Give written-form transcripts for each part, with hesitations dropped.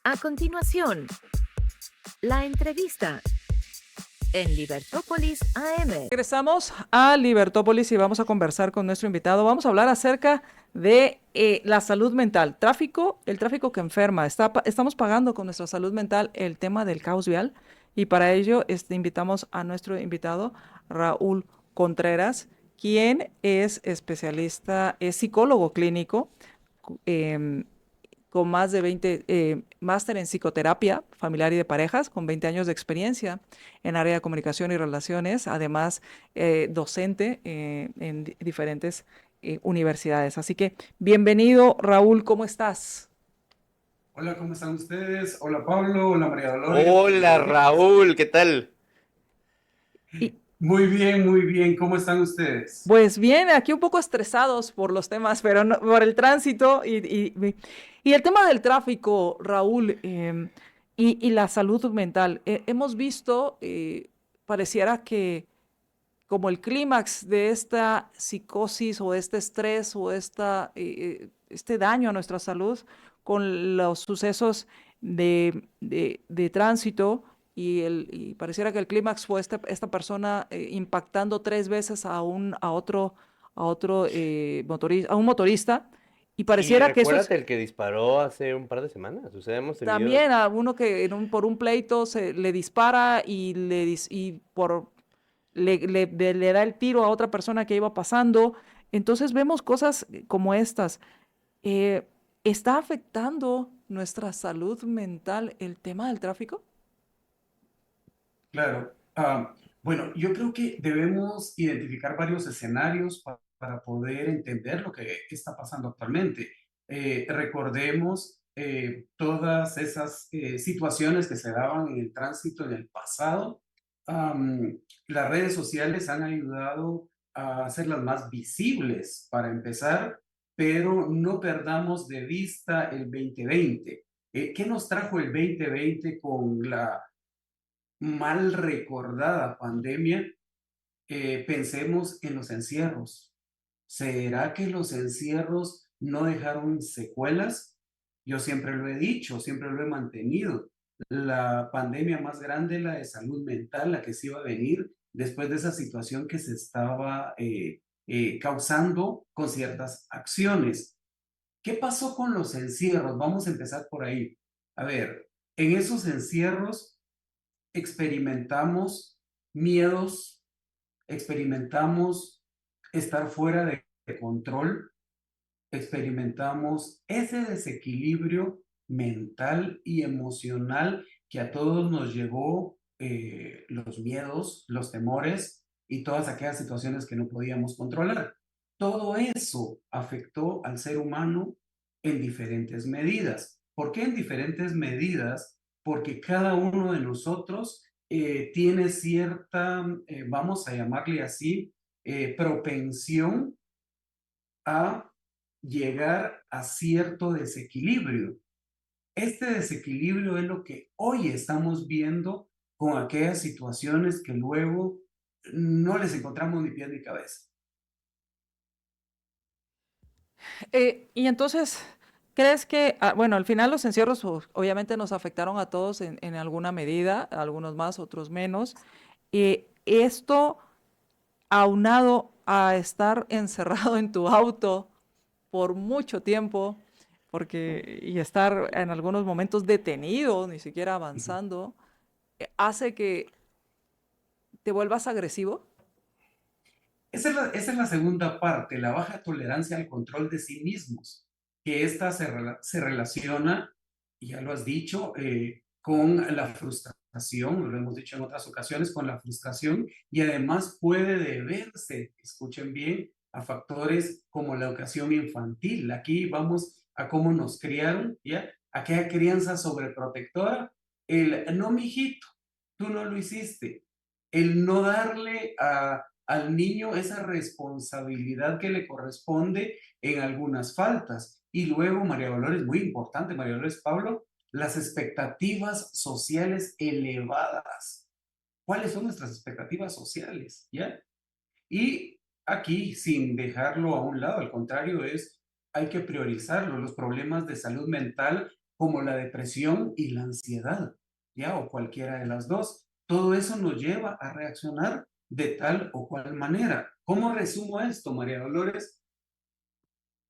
A continuación, la entrevista en Libertópolis AM. Regresamos a Libertópolis y vamos a conversar con nuestro invitado. Vamos a hablar acerca de la salud mental, el tráfico que enferma. Estamos pagando con nuestra salud mental el tema del caos vial y para ello invitamos a nuestro invitado Raúl Contreras, quien es especialista, es psicólogo clínico, eh, con más de 20, máster en psicoterapia familiar y de parejas, con 20 años de experiencia en área de comunicación y relaciones, además docente en diferentes universidades. Así que bienvenido, Raúl, ¿cómo estás? Hola, ¿cómo están ustedes? Hola Pablo, hola María Dolores. Hola Raúl, ¿qué tal? Y Muy bien, ¿cómo están ustedes? pues bien, aquí un poco estresados por los temas, pero por el tránsito y el tema del tráfico, Raúl, y la salud mental. Hemos visto, pareciera que como el clímax de esta psicosis o este estrés o este daño a nuestra salud con los sucesos de tránsito y pareciera que el clímax fue esta persona impactando 3 veces a un motorista y Y pareciera que eso es recuérdate el que disparó hace un par de semanas. O sea, hemos tenido. también a uno que por un pleito le dispara y le da el tiro a otra persona que iba pasando. Entonces vemos cosas como estas. Eh, ¿Está afectando nuestra salud mental el tema del tráfico? Claro. Bueno, yo creo que debemos identificar varios escenarios para poder entender lo que está pasando actualmente. Recordemos todas esas situaciones que se daban en el tránsito en el pasado. Las redes sociales han ayudado a hacerlas más visibles para empezar, pero no perdamos de vista el 2020. ¿Qué nos trajo el 2020 con la mal recordada pandemia? Pensemos en los encierros. ¿Será que los encierros no dejaron secuelas? Yo siempre lo he dicho, siempre lo he mantenido. La pandemia más grande, la de salud mental, la que se iba a venir después de esa situación que se estaba causando con ciertas acciones. ¿Qué pasó con los encierros? Vamos a empezar por ahí. A ver, en esos encierros experimentamos miedos, experimentamos estar fuera de control, experimentamos ese desequilibrio mental y emocional que a todos nos llevó los miedos, los temores y todas aquellas situaciones que no podíamos controlar. Todo eso afectó al ser humano en diferentes medidas. ¿Por qué en diferentes medidas? Porque cada uno de nosotros tiene cierta, vamos a llamarle así, propensión a llegar a cierto desequilibrio. Este desequilibrio es lo que hoy estamos viendo con aquellas situaciones que luego no les encontramos ni pie ni cabeza. Y entonces, ¿crees que, bueno, al final los encierros obviamente nos afectaron a todos en alguna medida, algunos más, otros menos? Esto aunado a estar encerrado en tu auto por mucho tiempo, y estar en algunos momentos detenido, ni siquiera avanzando, hace que te vuelvas agresivo. Esa es la segunda parte, la baja tolerancia al control de sí mismos, que esta se relaciona, y ya lo has dicho, con la frustración, lo hemos dicho en otras ocasiones, con la frustración, y además puede deberse, escuchen bien, a factores como la educación infantil. Aquí vamos a cómo nos criaron, ¿ya? Aquella crianza sobreprotectora, el no, mijito, tú no lo hiciste, el no darle al niño esa responsabilidad que le corresponde en algunas faltas. Y luego, María Dolores, muy importante, María Dolores Pablo, las expectativas sociales elevadas. ¿Cuáles son nuestras expectativas sociales? ¿Ya? Y aquí, sin dejarlo a un lado, al contrario, hay que priorizarlo. Los problemas de salud mental como la depresión y la ansiedad, ¿ya? O cualquiera de las dos. Todo eso nos lleva a reaccionar de tal o cual manera. ¿Cómo resumo esto, María Dolores?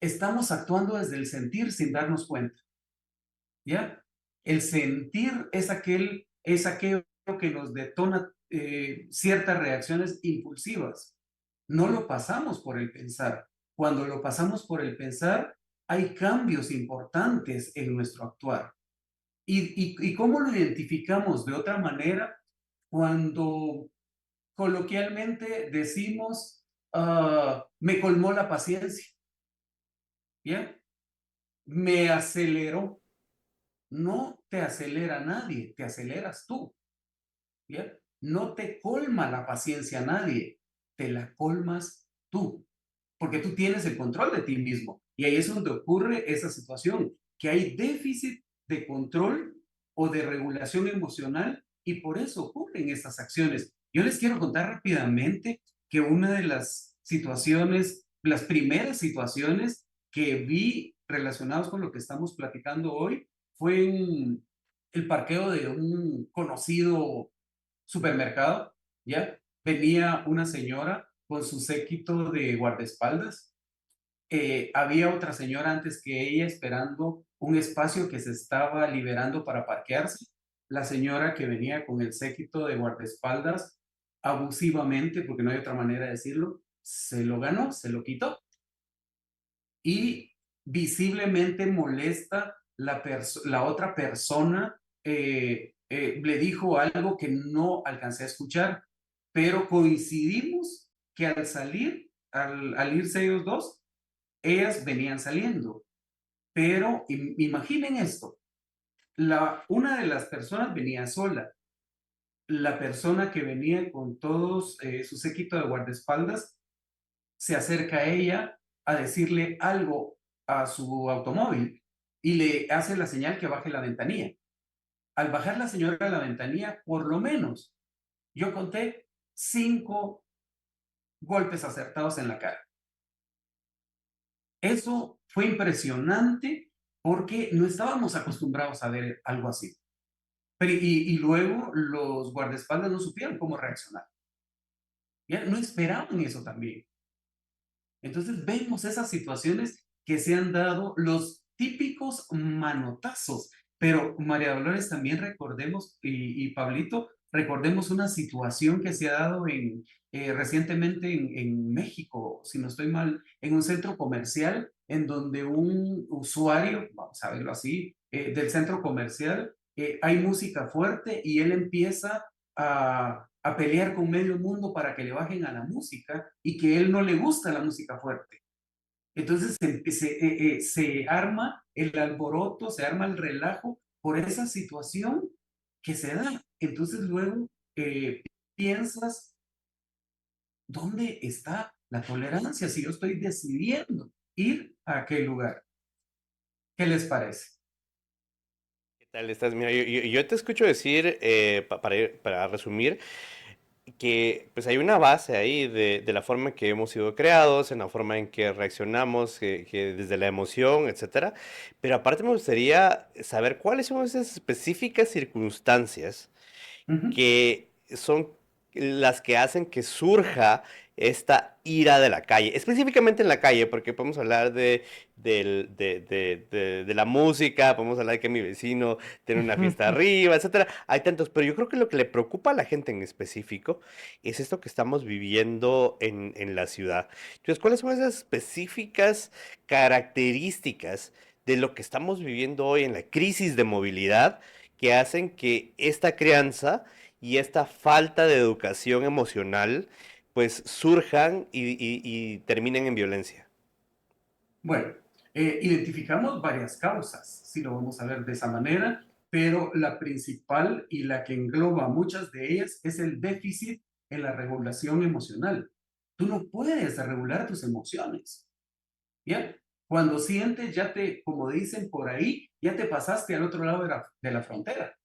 Estamos actuando desde el sentir sin darnos cuenta, ¿ya? El sentir es aquello que nos detona ciertas reacciones impulsivas. No lo pasamos por el pensar. Cuando lo pasamos por el pensar, hay cambios importantes en nuestro actuar. ¿Y cómo lo identificamos de otra manera? Cuando coloquialmente decimos, me colmó la paciencia, ¿ya? Me aceleró. No te acelera nadie, te aceleras tú, ¿ya? No te colma la paciencia nadie, te la colmas tú, porque tú tienes el control de ti mismo. Y ahí es donde ocurre esa situación, que hay déficit de control o de regulación emocional y por eso ocurren estas acciones. Yo les quiero contar rápidamente que una de las situaciones, las primeras situaciones que vi relacionados con lo que estamos platicando hoy fue en el parqueo de un conocido supermercado, ¿ya? Venía una señora con su séquito de guardaespaldas. Había otra señora antes que ella esperando un espacio que se estaba liberando para parquearse. La señora que venía con el séquito de guardaespaldas, abusivamente, porque no hay otra manera de decirlo, se lo ganó, se lo quitó. Y visiblemente molesta la otra persona, le dijo algo que no alcancé a escuchar, pero coincidimos que al salir, al irse ellos dos, ellas venían saliendo. Pero imaginen esto, una de las personas venía sola, la persona que venía con todos su séquito de guardaespaldas se acerca a ella a decirle algo a su automóvil y le hace la señal que baje la ventanilla. Al bajar la señora a la ventanilla, por lo menos, yo conté 5 golpes acertados en la cara. Eso fue impresionante porque no estábamos acostumbrados a ver algo así. Y luego los guardaespaldas no supieron cómo reaccionar. ¿Ya? No esperaban eso también. Entonces vemos esas situaciones que se han dado, los típicos manotazos. Pero María Dolores, también recordemos, y Pablito, recordemos una situación que se ha dado recientemente en México, si no estoy mal, en un centro comercial en donde un usuario, vamos a verlo así, del centro comercial, hay música fuerte y él empieza a pelear con medio mundo para que le bajen a la música y que él no le gusta la música fuerte. Entonces se arma el alboroto, se arma el relajo por esa situación que se da. Entonces luego piensas, ¿dónde está la tolerancia si yo estoy decidiendo ir a aquel lugar? ¿Qué les parece? ¿Qué tal estás? Mira, yo te escucho decir, para resumir, que pues hay una base ahí de la forma en que hemos sido creados, en la forma en que reaccionamos, que desde la emoción, etcétera. Pero aparte me gustaría saber cuáles son esas específicas circunstancias que son las que hacen que surja esta ira de la calle, específicamente en la calle, porque podemos hablar de la música, podemos hablar de que mi vecino tiene una fiesta arriba, etcétera. Hay tantos, pero yo creo que lo que le preocupa a la gente en específico es esto que estamos viviendo en la ciudad. Entonces, ¿cuáles son esas específicas características de lo que estamos viviendo hoy en la crisis de movilidad que hacen que esta crianza y esta falta de educación emocional pues surjan y terminen en violencia? Bueno, identificamos varias causas, si lo vamos a ver de esa manera, pero la principal y la que engloba muchas de ellas es el déficit en la regulación emocional. Tú no puedes regular tus emociones, ¿ya? Cuando sientes, como dicen por ahí, ya te pasaste al otro lado de la frontera.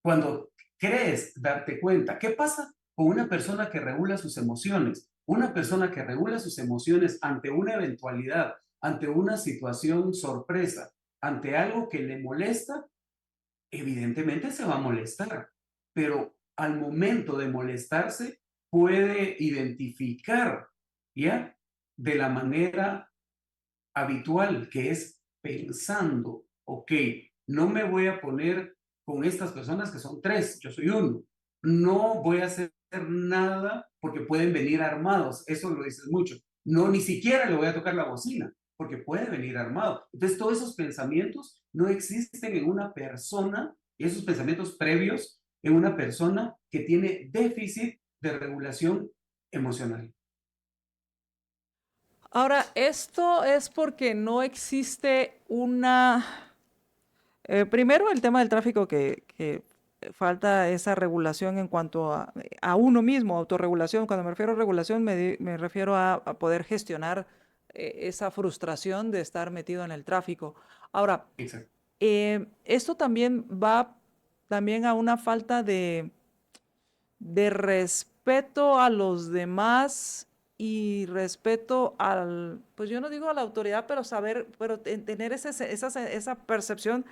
Cuando crees darte cuenta, ¿qué pasa con una persona que regula sus emociones? Una persona que regula sus emociones ante una eventualidad, ante una situación sorpresa, ante algo que le molesta, evidentemente se va a molestar, pero al momento de molestarse puede identificar, ¿ya? De la manera habitual, que es pensando, ok, no me voy a poner con estas personas que son tres, yo soy uno. No voy a hacer nada porque pueden venir armados, eso lo dices mucho. No, ni siquiera le voy a tocar la bocina porque puede venir armado. Entonces, todos esos pensamientos no existen en una persona, y esos pensamientos previos en una persona que tiene déficit de regulación emocional. Ahora, esto es porque no existe una... primero, el tema del tráfico, que falta esa regulación en cuanto a uno mismo, autorregulación. Cuando me refiero a regulación, me refiero a poder gestionar esa frustración de estar metido en el tráfico. Ahora, Exacto. esto también va también a una falta de respeto a los demás y respeto al, pues yo no digo a la autoridad, pero saber, pero tener esa percepción,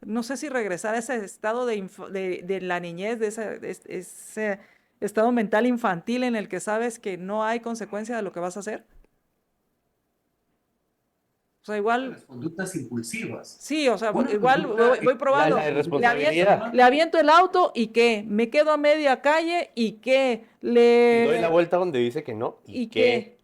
no sé si regresar a ese estado de la niñez, ese estado mental infantil en el que sabes que no hay consecuencia de lo que vas a hacer. O sea, igual, Las conductas impulsivas. sí, o sea, Una igual conducta, voy probando. La Le irresponsabilidad. le aviento el auto y qué, me quedo a media calle y qué, Doy la vuelta donde dice que no y y que...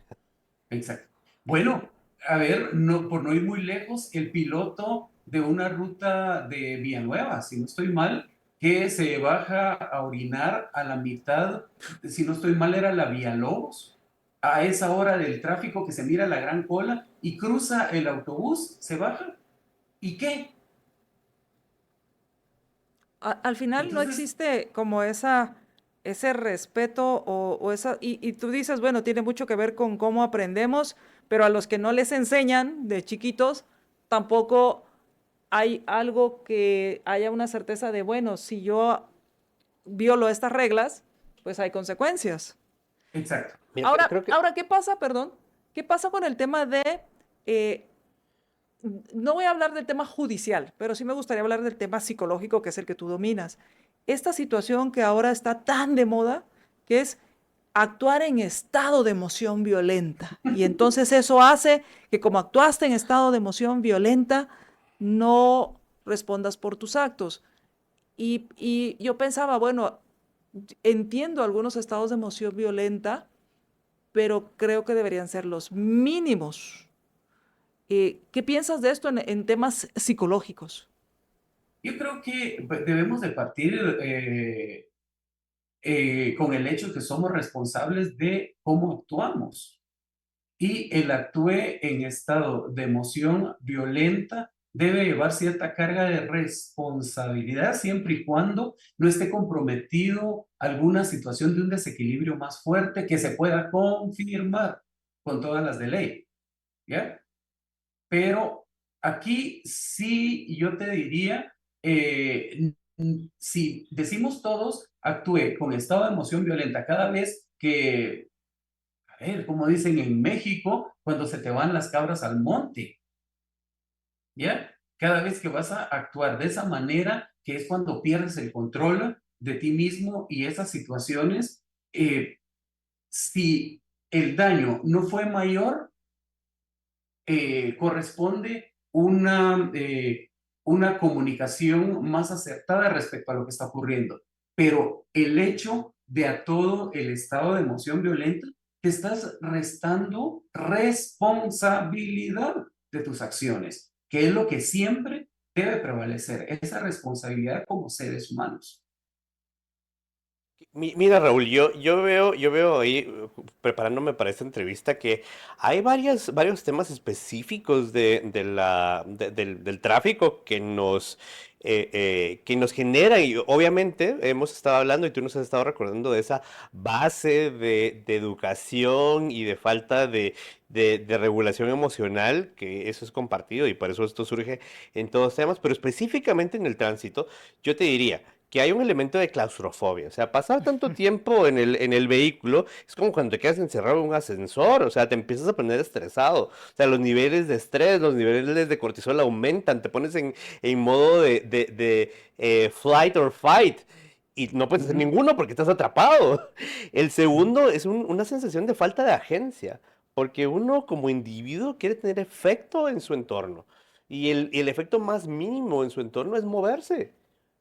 qué. exacto. Bueno, a ver, no, por no ir muy lejos, el piloto de una ruta de Villanueva, si no estoy mal, que se baja a orinar a la mitad, si no estoy mal, era la Villalobos, a esa hora del tráfico que se mira la gran cola y cruza el autobús, se baja, ¿y qué? Al final no Entonces, existe como ese respeto o esa, y tú dices, bueno, tiene mucho que ver con cómo aprendemos, pero a los que no les enseñan de chiquitos, tampoco hay algo que haya una certeza de, bueno, si yo violo estas reglas, pues hay consecuencias. exacto. Mira, Ahora, creo que... ahora, ¿qué pasa, perdón? ¿Qué pasa con el tema de, eh, no voy a hablar del tema judicial, pero sí me gustaría hablar del tema psicológico, que es el que tú dominas? Esta situación que ahora está tan de moda, que es actuar en estado de emoción violenta. Y entonces eso hace que como actuaste en estado de emoción violenta, no respondas por tus actos. Y yo pensaba, bueno, entiendo algunos estados de emoción violenta, pero creo que deberían ser los mínimos. ¿Qué piensas de esto en temas psicológicos? Yo creo que pues, debemos de partir con el hecho que somos responsables de cómo actuamos. Y el actúe en estado de emoción violenta debe llevar cierta carga de responsabilidad siempre y cuando no esté comprometido alguna situación de un desequilibrio más fuerte que se pueda confirmar con todas las de ley, ¿ya? Pero aquí sí yo te diría, si decimos todos, actúe con estado de emoción violenta cada vez que, a ver, como dicen en México, cuando se te van las cabras al monte, ¿ya? Cada vez que vas a actuar de esa manera, que es cuando pierdes el control de ti mismo y esas situaciones, si el daño no fue mayor, corresponde una comunicación más acertada respecto a lo que está ocurriendo. Pero el hecho de a todo el estado de emoción violenta, te estás restando responsabilidad de tus acciones, que es lo que siempre debe prevalecer, esa responsabilidad como seres humanos. Mira, Raúl, yo veo ahí, preparándome para esta entrevista, que hay varios temas específicos del tráfico que nos genera, y obviamente hemos estado hablando y tú nos has estado recordando de esa base de educación y de falta de regulación emocional, que eso es compartido y por eso esto surge en todos temas, pero específicamente en el tránsito, yo te diría que hay un elemento de claustrofobia. O sea, pasar tanto tiempo en el vehículo es como cuando te quedas encerrado en un ascensor. O sea, te empiezas a poner estresado. O sea, los niveles de estrés, los niveles de cortisol aumentan. Te pones en modo de flight or fight. Y no puedes hacer Ujú. ninguno porque estás atrapado. El segundo es una sensación de falta de agencia. Porque uno como individuo quiere tener efecto en su entorno. Y el efecto más mínimo en su entorno es moverse.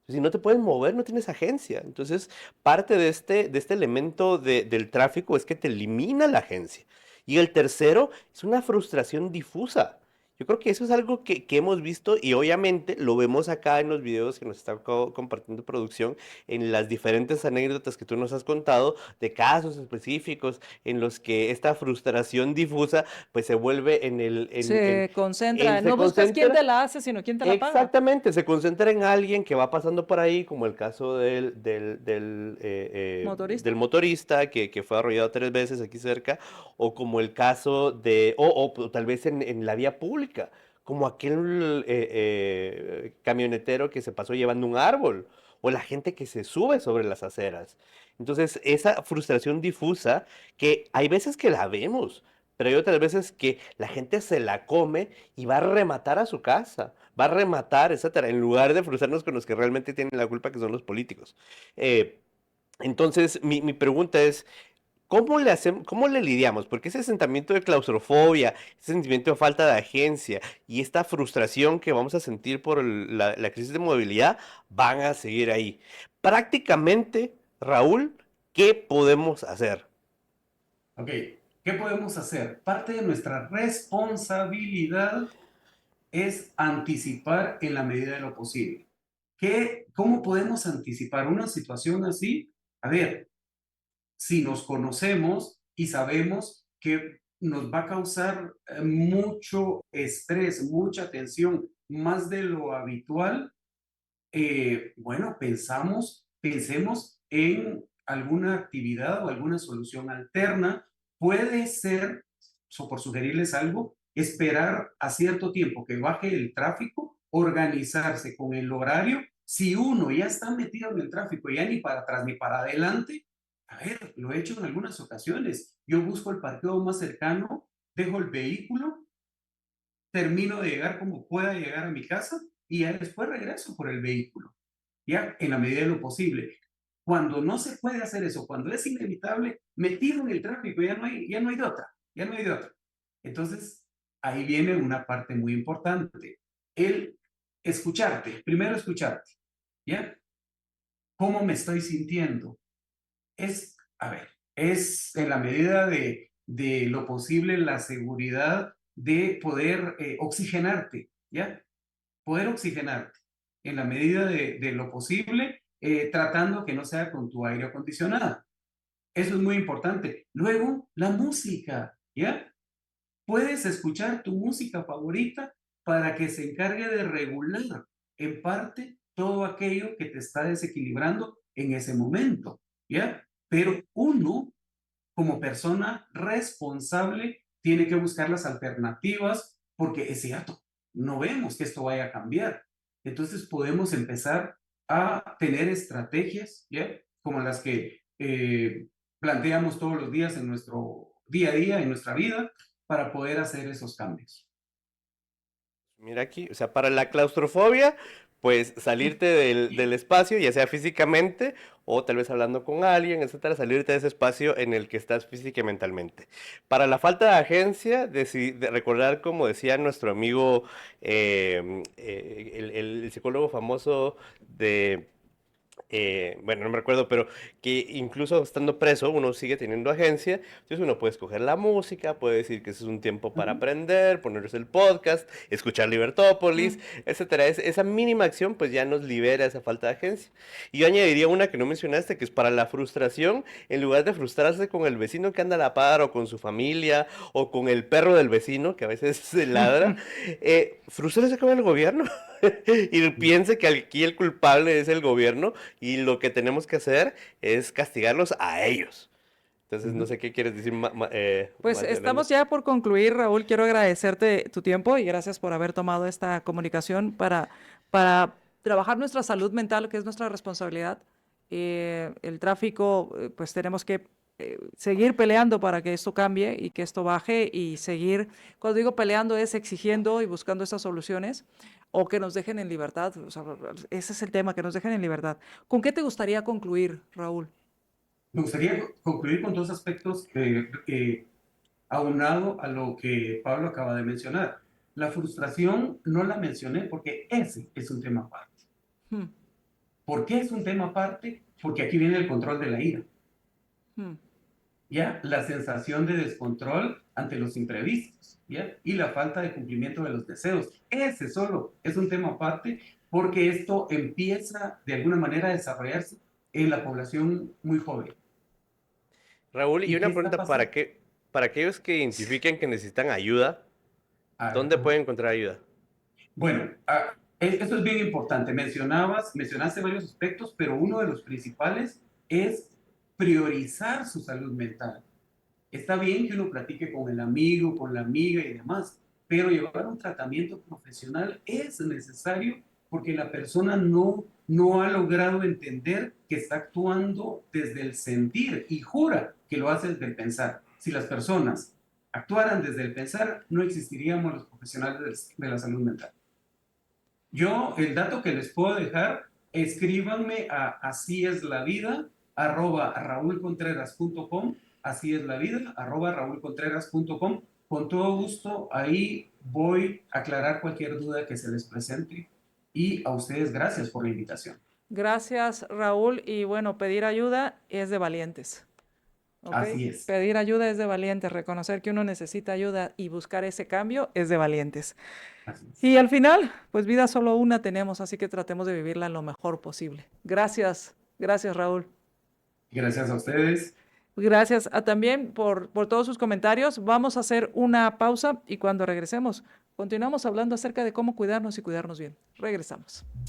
Si no te puedes mover, no tienes agencia. Entonces, parte de este elemento del tráfico es que te elimina la agencia. Y el tercero es una frustración difusa. Yo creo que eso es algo que hemos visto y obviamente lo vemos acá en los videos que nos está compartiendo producción, en las diferentes anécdotas que tú nos has contado de casos específicos en los que esta frustración difusa pues se vuelve Se concentra, se no buscas quién concentra. te la hace, sino quién te la paga. Exactamente, se concentra en alguien que va pasando por ahí, como el caso Motorista. del motorista que fue arrollado 3 veces aquí cerca, o como el caso o tal vez en la vía pública, como aquel camionetero que se pasó llevando un árbol, o la gente que se sube sobre las aceras. Entonces, esa frustración difusa, que hay veces que la vemos, pero hay otras veces que la gente se la come y va a rematar a su casa, va a rematar, etcétera, en lugar de frustrarnos con los que realmente tienen la culpa, que son los políticos. Eh, entonces, mi pregunta es, cómo le lidiamos? Porque ese sentimiento de claustrofobia, ese sentimiento de falta de agencia y esta frustración que vamos a sentir por la crisis de movilidad van a seguir ahí. Prácticamente, Raúl, ¿qué podemos hacer? Ok, ¿qué podemos hacer? Parte de nuestra responsabilidad es anticipar en la medida de lo posible. ¿Cómo podemos anticipar una situación así? A ver, si nos conocemos y sabemos que nos va a causar mucho estrés, mucha tensión, más de lo habitual, bueno, pensemos en alguna actividad o alguna solución alterna. Puede ser, por sugerirles algo, esperar a cierto tiempo que baje el tráfico, organizarse con el horario. Si uno ya está metido en el tráfico, ya ni para atrás ni para adelante, a ver, lo he hecho en algunas ocasiones. Yo busco el parqueo más cercano, dejo el vehículo, termino de llegar como pueda llegar a mi casa y ya después regreso por el vehículo, ya en la medida de lo posible. Cuando no se puede hacer eso, cuando es inevitable, metido en el tráfico, ya no hay de otra, ya no hay de otra. Entonces, ahí viene una parte muy importante, el escucharte, primero escucharte, ¿ya? ¿Cómo me estoy sintiendo? A ver, es en la medida de lo posible la seguridad de poder oxigenarte, ¿ya? Poder oxigenarte en la medida de lo posible, tratando que no sea con tu aire acondicionado. Eso es muy importante. Luego, la música, ¿ya? Puedes escuchar tu música favorita para que se encargue de regular en parte todo aquello que te está desequilibrando en ese momento, ¿ya? Pero uno, como persona responsable, tiene que buscar las alternativas porque es cierto, no vemos que esto vaya a cambiar. Entonces podemos empezar a tener estrategias, ¿ya? Como las que planteamos todos los días en nuestro día a día, en nuestra vida, para poder hacer esos cambios. Mira aquí, o sea, para la claustrofobia, pues salirte del espacio, ya sea físicamente o tal vez hablando con alguien, etcétera, salirte de ese espacio en el que estás física y mentalmente. Para la falta de agencia, de recordar, como decía nuestro amigo, el psicólogo famoso de bueno, no me recuerdo, pero que incluso estando preso uno sigue teniendo agencia, entonces uno puede escoger la música, puede decir que ese es un tiempo para Ujú. aprender, ponerse el podcast, escuchar Libertópolis, etcétera. Esa mínima acción pues ya nos libera esa falta de agencia. Y yo añadiría una que no mencionaste, que es para la frustración, en lugar de frustrarse con el vecino que anda a la par o con su familia o con el perro del vecino que a veces se ladra, frustrarse con el gobierno. Y piense que aquí el culpable es el gobierno y lo que tenemos que hacer es castigarlos a ellos. Entonces, no Ujú. sé qué quieres decir, Pues Magdalena. estamos ya por concluir, Raúl. Quiero agradecerte tu tiempo y gracias por haber tomado esta comunicación para trabajar nuestra salud mental, que es nuestra responsabilidad. El tráfico, pues tenemos que seguir peleando para que esto cambie y que esto baje y seguir, cuando digo peleando es exigiendo y buscando estas soluciones o que nos dejen en libertad. O sea, ese es el tema, que nos dejen en libertad. ¿Con qué te gustaría concluir, Raúl? Me gustaría concluir con dos aspectos aunado a lo que Pablo acaba de mencionar. La frustración no la mencioné porque ese es un tema aparte. Hmm, ¿Por qué es un tema aparte? Porque aquí viene el control de la ira. hmm. ¿Ya? La sensación de descontrol ante los imprevistos, ¿ya? Y la falta de cumplimiento de los deseos. Ese solo es un tema aparte porque esto empieza de alguna manera a desarrollarse en la población muy joven. Raúl, y ¿Y qué una está pregunta pasando? para aquellos que identifiquen que necesitan ayuda, Ah, ¿dónde pueden encontrar ayuda? bueno, eso es bien importante. Mencionaste varios aspectos, pero uno de los principales es priorizar su salud mental. Está bien que uno platique con el amigo, con la amiga y demás, pero llevar un tratamiento profesional es necesario porque la persona no ha logrado entender que está actuando desde el sentir y jura que lo hace desde el pensar. Si las personas actuaran desde el pensar, no existiríamos los profesionales de la salud mental. Yo, el dato que les puedo dejar, escríbanme a asíeslavida@raulcontreras.com, asíeslavida@raulcontreras.com. Con todo gusto, ahí voy a aclarar cualquier duda que se les presente. Y a ustedes, gracias por la invitación. Gracias, Raúl. Y bueno, pedir ayuda es de valientes. ¿Ok? Así es. Pedir ayuda es de valientes. Reconocer que uno necesita ayuda y buscar ese cambio es de valientes. Así es. Y al final, pues vida solo una tenemos, así que tratemos de vivirla lo mejor posible. Gracias, gracias, Raúl. Gracias a ustedes. Gracias también por todos sus comentarios. Vamos a hacer una pausa y cuando regresemos, continuamos hablando acerca de cómo cuidarnos y cuidarnos bien. Regresamos.